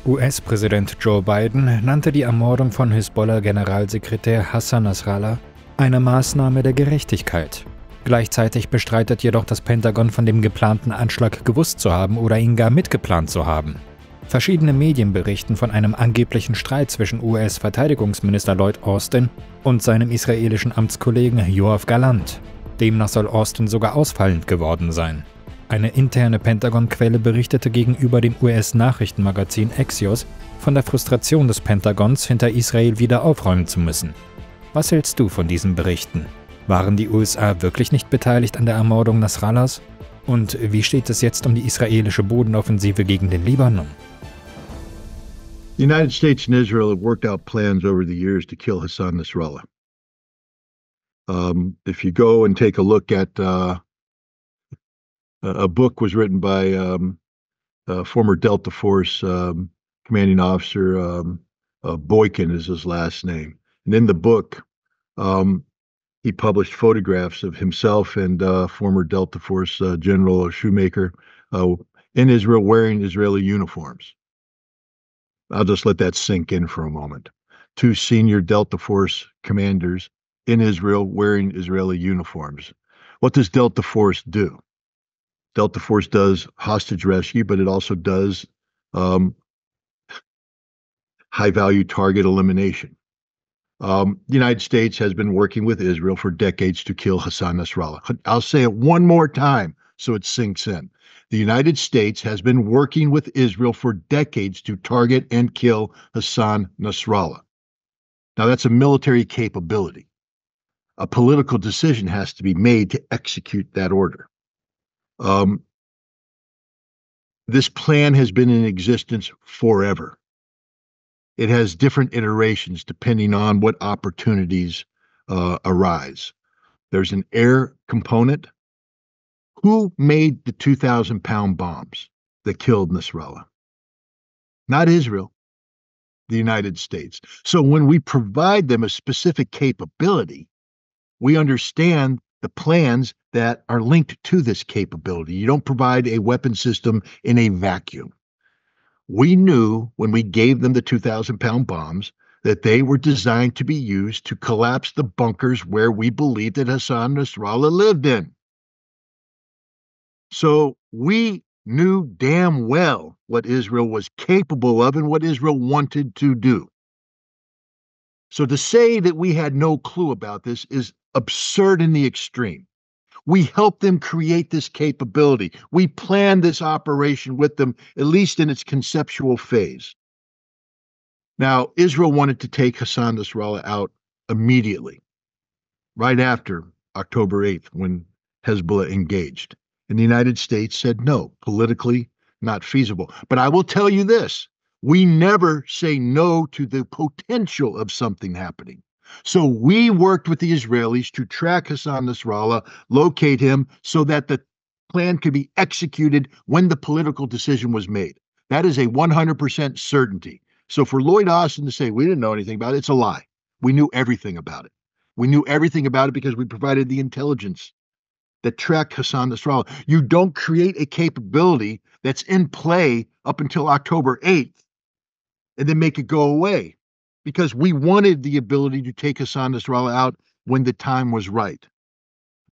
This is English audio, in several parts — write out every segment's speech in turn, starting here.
US-Präsident Joe Biden nannte die Ermordung von Hisbollah-Generalsekretär Hassan Nasrallah eine Maßnahme der Gerechtigkeit. Gleichzeitig bestreitet jedoch das Pentagon, von dem geplanten Anschlag gewusst zu haben oder ihn gar mitgeplant zu haben. Verschiedene Medien berichten von einem angeblichen Streit zwischen US-Verteidigungsminister Lloyd Austin und seinem israelischen Amtskollegen Yoav Gallant. Demnach soll Austin sogar ausfallend geworden sein. Eine interne Pentagon-Quelle berichtete gegenüber dem US-Nachrichtenmagazin Axios von der Frustration des Pentagons, hinter Israel wieder aufräumen zu müssen. Was hältst du von diesen Berichten? Waren die USA wirklich nicht beteiligt an der Ermordung Nasrallahs? Und wie steht es jetzt um die israelische Bodenoffensive gegen den Libanon? The United States and Israel have worked out plans over the years to kill Hassan Nasrallah. If you go and take a look at a book was written by former Delta Force commanding officer Boykin is his last name. And in the book, he published photographs of himself and former Delta Force General Shoemaker in Israel wearing Israeli uniforms. I'll just let that sink in for a moment. Two senior Delta Force commanders in Israel wearing Israeli uniforms. What does Delta Force do? Delta Force does hostage rescue, but it also does high-value target elimination. The United States has been working with Israel for decades to kill Hassan Nasrallah. I'll say it one more time so it sinks in. The United States has been working with Israel for decades to target and kill Hassan Nasrallah. Now, that's a military capability. A political decision has to be made to execute that order. This plan has been in existence forever. It has different iterations depending on what opportunities arise. There's an air component. Who made the 2,000-pound bombs that killed Nasrallah? Not Israel, the United States. So when we provide them a specific capability, we understand the plans that are linked to this capability. You don't provide a weapon system in a vacuum. We knew when we gave them the 2,000-pound bombs that they were designed to be used to collapse the bunkers where we believed that Hassan Nasrallah lived in. So we knew damn well what Israel was capable of and what Israel wanted to do. So to say that we had no clue about this is absurd in the extreme. We helped them create this capability. We planned this operation with them, at least in its conceptual phase. Now, Israel wanted to take Hassan Nasrallah out immediately, right after October 8th, when Hezbollah engaged. And the United States said no, politically not feasible. But I will tell you this, we never say no to the potential of something happening. So we worked with the Israelis to track Hassan Nasrallah, locate him, so that the plan could be executed when the political decision was made. That is a 100% certainty. So for Lloyd Austin to say we didn't know anything about it, it's a lie. We knew everything about it. We knew everything about it because we provided the intelligence that tracked Hassan Nasrallah. You don't create a capability that's in play up until October 8th and then make it go away, because we wanted the ability to take Hassan Nasrallah out when the time was right.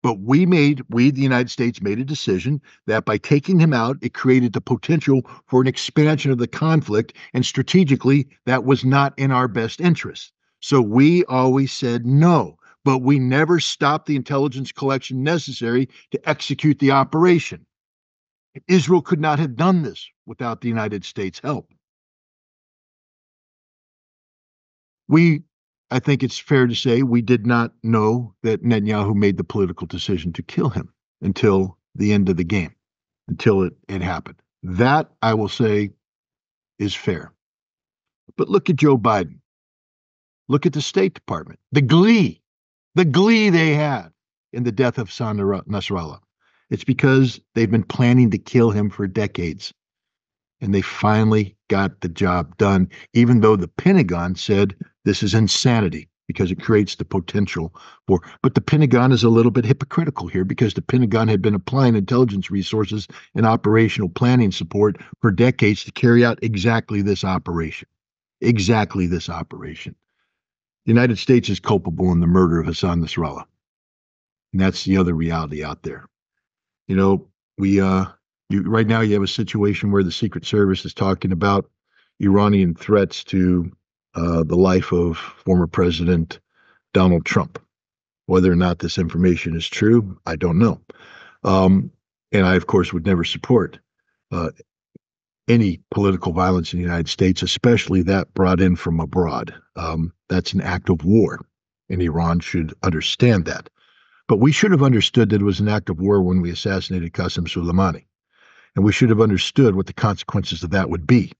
But we, the United States, made a decision that by taking him out, it created the potential for an expansion of the conflict, and strategically, that was not in our best interest. So we always said no, but we never stopped the intelligence collection necessary to execute the operation. Israel could not have done this without the United States' help. I think it's fair to say we did not know that Netanyahu made the political decision to kill him until the end of the game, until it happened. That, I will say, is fair. But look at Joe Biden. Look at the State Department. The glee they had in the death of Hassan Nasrallah. It's because they've been planning to kill him for decades. And they finally got the job done, even though the Pentagon said this is insanity. because it creates the potential for, but the Pentagon is a little bit hypocritical here because the Pentagon had been applying intelligence resources and operational planning support for decades to carry out exactly this operation. Exactly this operation. The United States is culpable in the murder of Hassan Nasrallah. And that's the other reality out there. You know, right now you have a situation where the Secret Service is talking about Iranian threats to the life of former President Donald Trump. Whether or not this information is true, I don't know. And I, of course, would never support any political violence in the United States, especially that brought in from abroad. That's an act of war, and Iran should understand that. But we should have understood that it was an act of war when we assassinated Qasem Soleimani, and we should have understood what the consequences of that would be.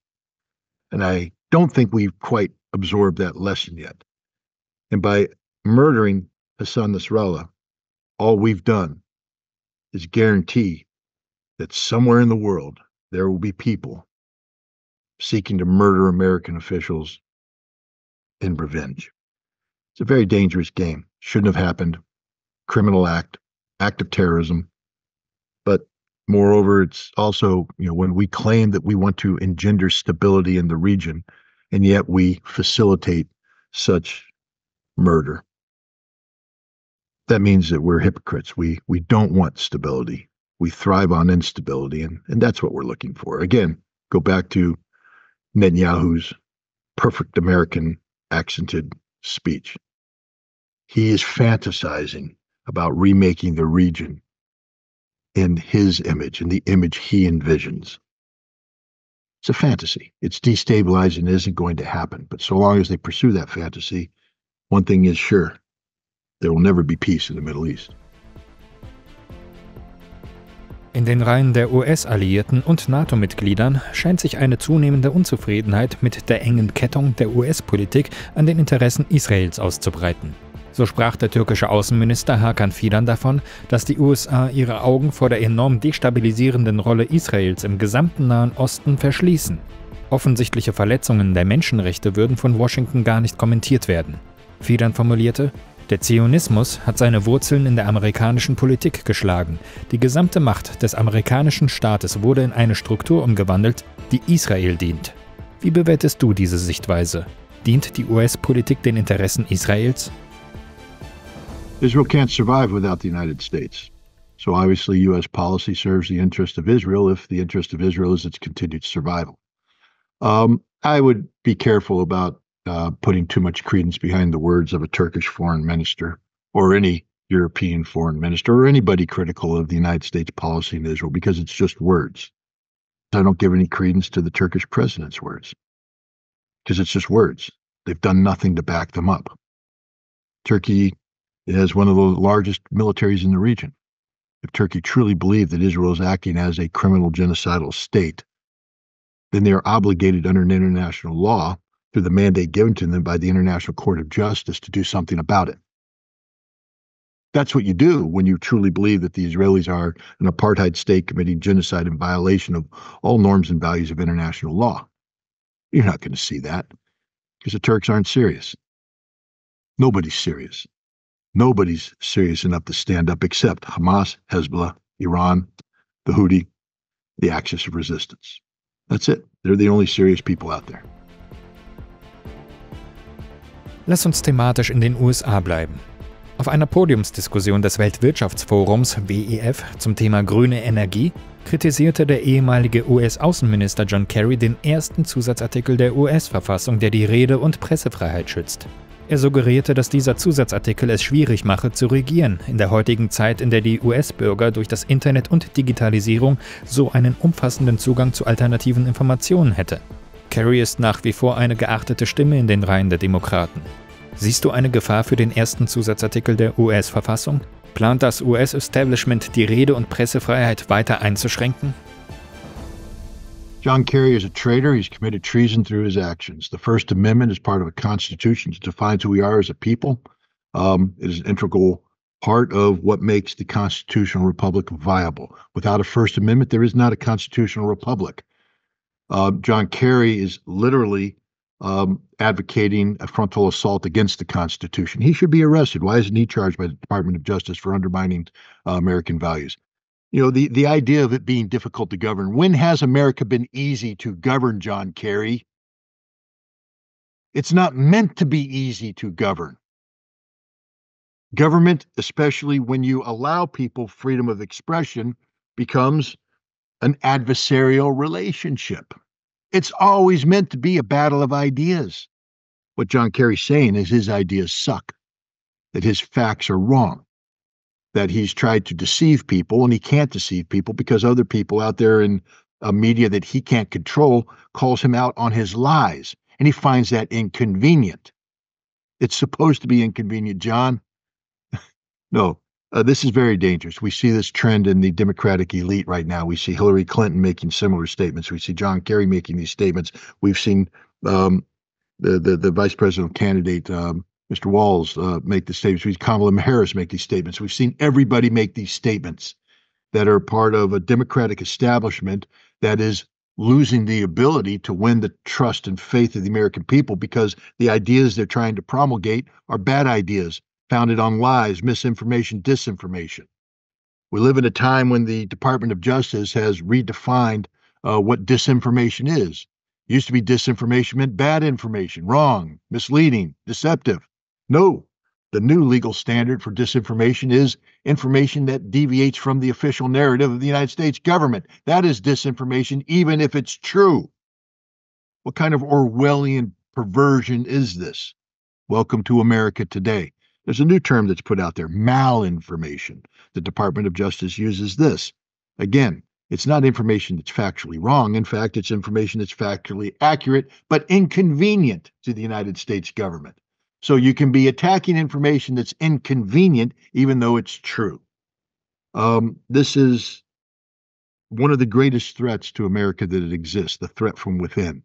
And I don't think we've quite absorbed that lesson yet. And by murdering Hassan Nasrallah, all we've done is guarantee that somewhere in the world there will be people seeking to murder American officials in revenge. It's a very dangerous game. Shouldn't have happened. Criminal act of terrorism. But moreover, it's also, when we claim that we want to engender stability in the region, and yet we facilitate such murder, that means that we're hypocrites. We don't want stability. We thrive on instability, and that's what we're looking for. Again, go back to Netanyahu's perfect American accented speech. He is fantasizing about remaking the region in his image, in the image he envisions. It's a fantasy. It's destabilizing and isn't going to happen. But so long as they pursue that fantasy, one thing is sure: there will never be peace in the Middle East. In den Reihen der US-Alliierten und NATO-Mitgliedern scheint sich eine zunehmende Unzufriedenheit mit der engen Kettung der US-Politik an den Interessen Israels auszubreiten. So sprach der türkische Außenminister Hakan Fidan davon, dass die USA ihre Augen vor der enorm destabilisierenden Rolle Israels im gesamten Nahen Osten verschließen. Offensichtliche Verletzungen der Menschenrechte würden von Washington gar nicht kommentiert werden. Fidan formulierte: Der Zionismus hat seine Wurzeln in der amerikanischen Politik geschlagen. Die gesamte Macht des amerikanischen Staates wurde in eine Struktur umgewandelt, die Israel dient. Wie bewertest du diese Sichtweise? Dient die US-Politik den Interessen Israels? Israel can't survive without the United States. So obviously U.S. policy serves the interest of Israel if the interest of Israel is its continued survival. I would be careful about putting too much credence behind the words of a Turkish foreign minister or any European foreign minister or anybody critical of the United States policy in Israel, because it's just words. I don't give any credence to the Turkish president's words because it's just words. They've done nothing to back them up. Turkey is one of the largest militaries in the region. If Turkey truly believed that Israel is acting as a criminal genocidal state, then they are obligated under international law through the mandate given to them by the International Court of Justice to do something about it. That's what you do when you truly believe that the Israelis are an apartheid state committing genocide in violation of all norms and values of international law. You're not going to see that because the Turks aren't serious. Nobody's serious. Nobody's serious enough to stand up except Hamas, Hezbollah, Iran, the Houthi, the axis of resistance. That's it. They're the only serious people out there. Lass uns thematisch in den USA bleiben. Auf einer Podiumsdiskussion des Weltwirtschaftsforums WEF zum Thema grüne Energie kritisierte der ehemalige US-Außenminister John Kerry den ersten Zusatzartikel der US-Verfassung, der die Rede- und Pressefreiheit schützt. Er suggerierte, dass dieser Zusatzartikel es schwierig mache, zu regieren, in der heutigen Zeit, in der die US-Bürger durch das Internet und Digitalisierung so einen umfassenden Zugang zu alternativen Informationen hätte. Kerry ist nach wie vor eine geachtete Stimme in den Reihen der Demokraten. Siehst du eine Gefahr für den ersten Zusatzartikel der US-Verfassung? Plant das US-Establishment, die Rede- und Pressefreiheit weiter einzuschränken? John Kerry is a traitor. He's committed treason through his actions. The First Amendment is part of a constitution that defines who we are as a people. It is an integral part of what makes the constitutional republic viable. Without a First Amendment, there is not a constitutional republic. John Kerry is literally advocating a frontal assault against the Constitution. He should be arrested. Why isn't he charged by the Department of Justice for undermining American values? You know, the idea of it being difficult to govern. When has America been easy to govern, John Kerry? It's not meant to be easy to govern. Government, especially when you allow people freedom of expression, becomes an adversarial relationship. It's always meant to be a battle of ideas. What John Kerry's saying is his ideas suck, that his facts are wrong, that he's tried to deceive people, and he can't deceive people because other people out there in a media that he can't control calls him out on his lies, and he finds that inconvenient. It's supposed to be inconvenient, John. No, this is very dangerous. We see this trend in the Democratic elite right now. We see Hillary Clinton making similar statements. We see John Kerry making these statements. We've seen the vice presidential candidate, Mr. Walz, make the statements. We've seen Kamala Harris make these statements. We've seen everybody make these statements that are part of a Democratic establishment that is losing the ability to win the trust and faith of the American people because the ideas they're trying to promulgate are bad ideas, founded on lies, misinformation, disinformation. We live in a time when the Department of Justice has redefined what disinformation is. It used to be disinformation meant bad information, wrong, misleading, deceptive. No, the new legal standard for disinformation is information that deviates from the official narrative of the United States government. That is disinformation, even if it's true. What kind of Orwellian perversion is this? Welcome to America today. There's a new term that's put out there, malinformation. The Department of Justice uses this. Again, it's not information that's factually wrong. In fact, it's information that's factually accurate, but inconvenient to the United States government. So you can be attacking information that's inconvenient, even though it's true. This is one of the greatest threats to America that exists, the threat from within.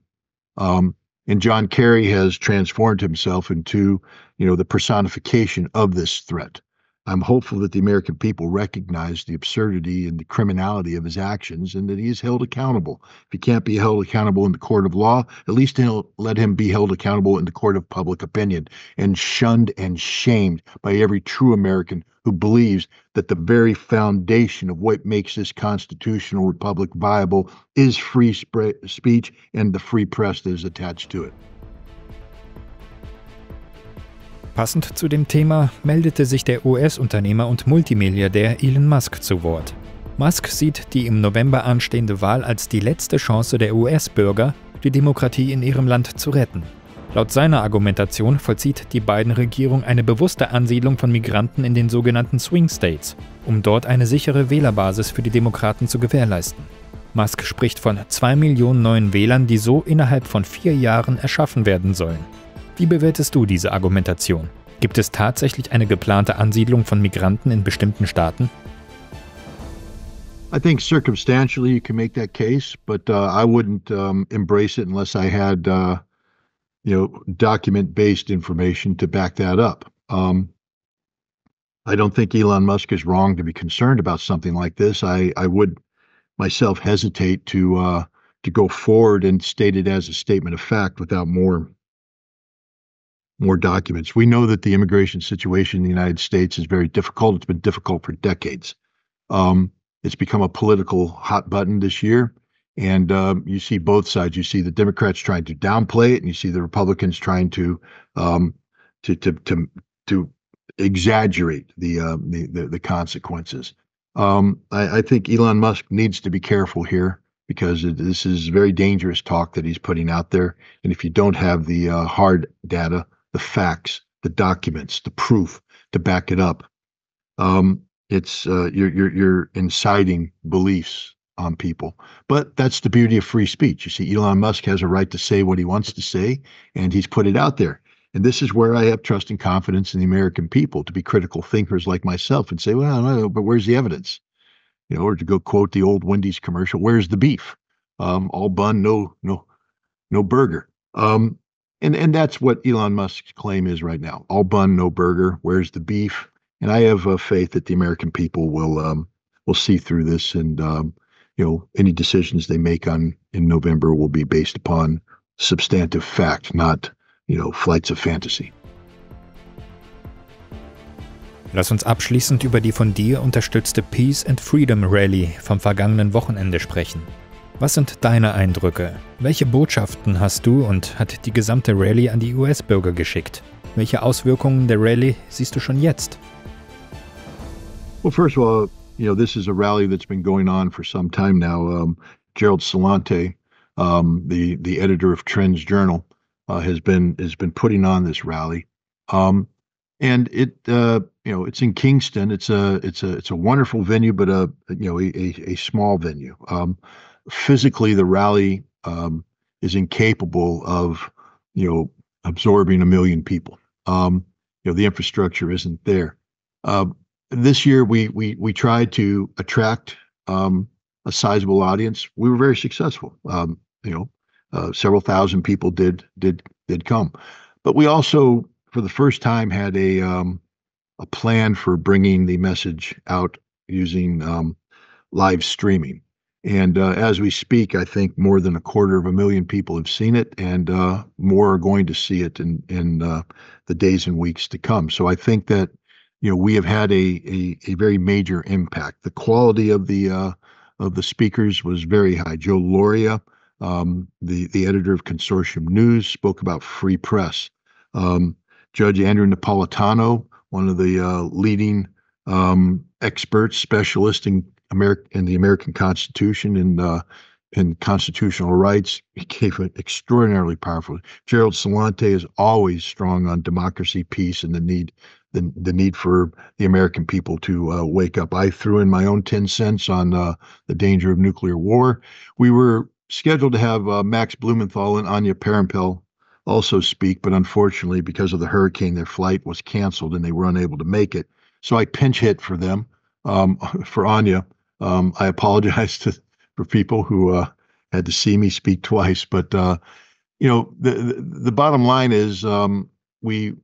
And John Kerry has transformed himself into, the personification of this threat. I'm hopeful that the American people recognize the absurdity and the criminality of his actions and that he is held accountable. If he can't be held accountable in the court of law, at least let him be held accountable in the court of public opinion and shunned and shamed by every true American who believes that the very foundation of what makes this constitutional republic viable is free speech and the free press that is attached to it. Passend zu dem Thema meldete sich der US-Unternehmer und Multimilliardär Elon Musk zu Wort. Musk sieht die im November anstehende Wahl als die letzte Chance der US-Bürger, die Demokratie in ihrem Land zu retten. Laut seiner Argumentation vollzieht die Biden-Regierung eine bewusste Ansiedlung von Migranten in den sogenannten Swing States, um dort eine sichere Wählerbasis für die Demokraten zu gewährleisten. Musk spricht von 2 Millionen neuen Wählern, die so innerhalb von 4 Jahren erschaffen werden sollen. Wie bewertest du diese Argumentation? Gibt es tatsächlich eine geplante Ansiedlung von Migranten in bestimmten Staaten? I think circumstantially you can make that case, but I wouldn't embrace it unless I had, document-based information to back that up. I don't think Elon Musk is wrong to be concerned about something like this. I would myself hesitate to go forward and state it as a statement of fact without more documents. We know that the immigration situation in the United States is very difficult. It's been difficult for decades. It's become a political hot button this year, and you see both sides. You see the Democrats trying to downplay it, and you see the Republicans trying to exaggerate the consequences. I think Elon Musk needs to be careful here because this is very dangerous talk that he's putting out there, and if you don't have the hard data, the facts, the documents, the proof to back it up, you're inciting beliefs on people. But that's the beauty of free speech. You see, Elon Musk has a right to say what he wants to say, and he's put it out there. And this is where I have trust and confidence in the American people to be critical thinkers like myself and say, well, no, but where's the evidence? Or to go quote the old Wendy's commercial, where's the beef? All bun, no burger. And that's what Elon Musk's claim is right now. All bun, no burger. Where's the beef? And I have faith that the American people will see through this, and any decisions they make in November will be based upon substantive fact, not, flights of fantasy. Lass uns abschließend über die von dir unterstützte Peace and Freedom Rally vom vergangenen Wochenende sprechen. Was sind deine Eindrücke? Welche Botschaften hast du und hat die gesamte Rallye an die US-Bürger geschickt? Welche Auswirkungen der Rallye siehst du schon jetzt? Well, first of all, this is a rally that's been going on for some time now. Gerald Celente, the editor of Trends Journal, has been putting on this rally, and it's in Kingston. It's a wonderful venue, but a small venue. Physically, the rally is incapable of absorbing 1 million people. The infrastructure isn't there. This year, we tried to attract a sizable audience. We were very successful. Several thousand people did come, but we also, for the first time, had a plan for bringing the message out using live streaming. And as we speak, I think more than 250,000 people have seen it, and more are going to see it in the days and weeks to come. So I think that we have had a very major impact. The quality of the speakers was very high. Joe Loria, the editor of Consortium News, spoke about free press. Judge Andrew Napolitano, one of the leading experts, specialists in the American Constitution and constitutional rights, he gave it extraordinarily powerful. Gerald Celente is always strong on democracy, peace, and the need for the American people to wake up. I threw in my own 10 cents on the danger of nuclear war. We were scheduled to have Max Blumenthal and Anya Parampil also speak, but unfortunately, because of the hurricane, their flight was canceled and they were unable to make it. So I pinch hit for them. For Anya, I apologize for people who had to see me speak twice. But the bottom line is we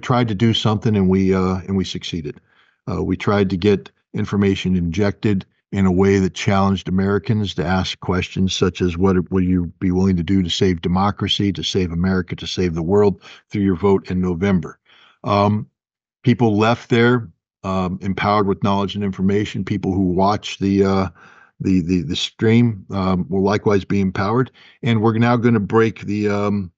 tried to do something and we succeeded. We tried to get information injected in a way that challenged Americans to ask questions such as, what would you be willing to do to save democracy, to save America, to save the world through your vote in November? People left there empowered with knowledge and information. People who watch the stream will likewise be empowered. And we're now going to break the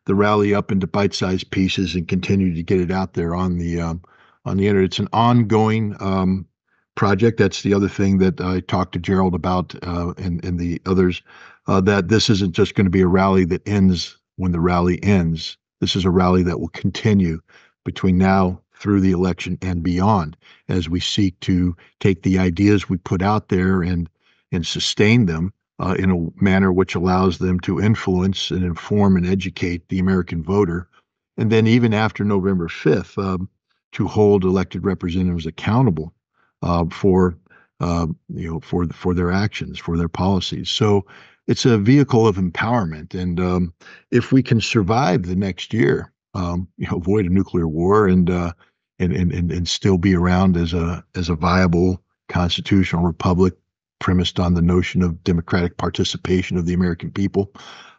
rally up into bite-sized pieces and continue to get it out there on the internet. It's an ongoing project. That's the other thing that I talked to Gerald about and the others, that this isn't just going to be a rally that ends when the rally ends. This is a rally that will continue between now through the election and beyond, as we seek to take the ideas we put out there and sustain them in a manner which allows them to influence and inform and educate the American voter. And then even after November 5th, to hold elected representatives accountable for their actions, for their policies. So it's a vehicle of empowerment. And if we can survive the next year, avoid a nuclear war and still be around as a viable constitutional republic premised on the notion of democratic participation of the American people,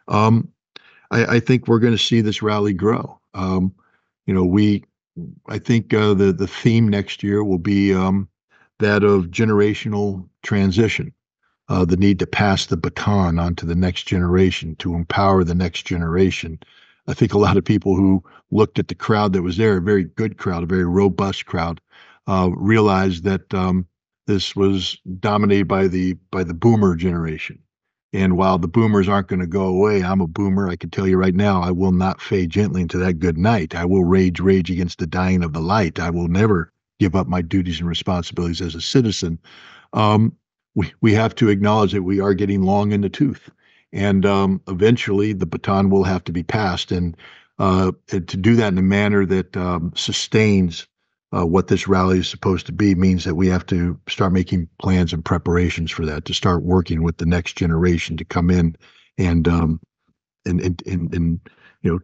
I think we're going to see this rally grow. I think the theme next year will be that of generational transition, the need to pass the baton on to the next generation, to empower the next generation. I think a lot of people who looked at the crowd that was there, a very good crowd, a very robust crowd, realized that this was dominated by the boomer generation. And while the boomers aren't going to go away, I'm a boomer. I can tell you right now, I will not fade gently into that good night. I will rage against the dying of the light. I will never give up my duties and responsibilities as a citizen. We have to acknowledge that we are getting long in the tooth. And eventually the baton will have to be passed. And to do that in a manner that sustains what this rally is supposed to be means that we have to start making plans and preparations for that, to start working with the next generation to come in and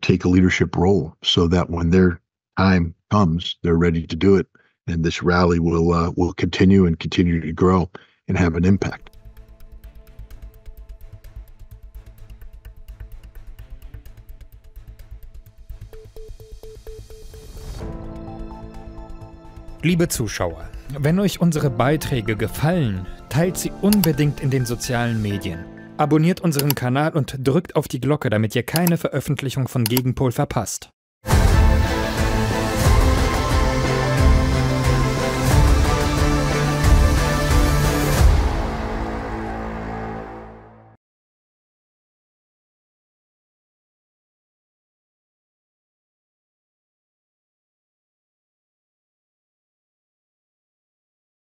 take a leadership role, so that when their time comes, they're ready to do it. And this rally will continue to grow and have an impact. Liebe Zuschauer, wenn euch unsere Beiträge gefallen, teilt sie unbedingt in den sozialen Medien. Abonniert unseren Kanal und drückt auf die Glocke, damit ihr keine Veröffentlichung von Gegenpol verpasst.